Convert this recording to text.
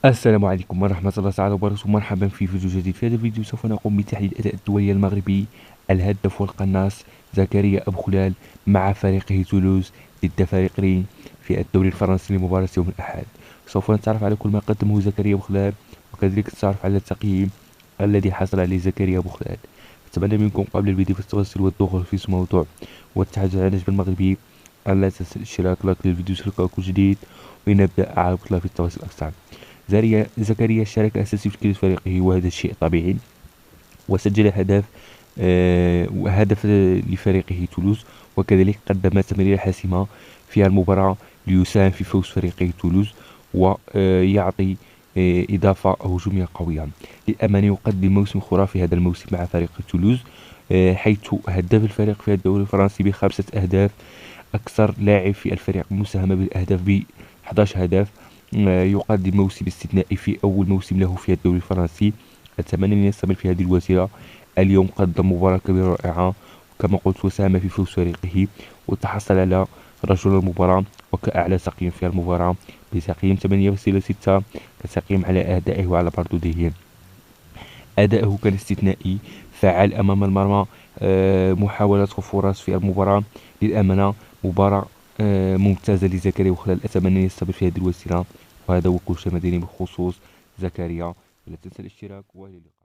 السلام عليكم ورحمة الله تعالى وبركاته، مرحبا في فيديو جديد. في هذا الفيديو سوف نقوم بتحليل الأداء الدولي المغربي الهداف والقناص زكريا أبو خلال مع فريقه تولوز ضد فريق رين في الدوري الفرنسي لمباراة يوم الأحد. سوف نتعرف على كل ما قدمه زكريا أبو خلال، وكذلك نتعرف على التقييم الذي حصل عليه زكريا أبو خلال. أتمنى منكم قبل الفيديو في التواصل والدخول في الموضوع والتحدث عن النجم المغربي ألا تنسى الاشتراك لايك للفيديو يصلك جديد، ونبدأ أعرف في التواصل أكثر. زكريا شارك أساسي في تشكيلة فريقه، وهذا الشيء طبيعي، وسجل هدف لفريقه تولوز، وكذلك قدم تمريرة حاسمة في المباراة ليساهم في فوز فريقه تولوز ويعطي إضافة هجومية قوية. للأمانة يقدم موسم خرافي هذا الموسم مع فريق تولوز، حيث هدف الفريق في الدوري الفرنسي بخمسة أهداف، أكثر لاعب في الفريق مساهمة بالأهداف ب 11 هدف. يقدم موسم استثنائي في أول موسم له في الدوري الفرنسي. أتمنى أن يستمر في هذه الوتيرة. اليوم قدم مباراة كبيرة رائعة، وكما قلت وساهم في فوز فريقه، وتحصل على رجل المباراة وكأعلى تقييم في المباراة بتقييم 8.6 كتقييم على أدائه وعلى مردوده. أداؤه كان استثنائي، فعال أمام المرمى، محاولات وفرص في المباراة. للأمانة مباراة ممتازة لزكريا وخلال. أتمنى أن يستمر في هذه الوسيلة. وهذا هو كل شيء مدني بخصوص زكريا. لا تنسى الاشتراك، والى اللقاء.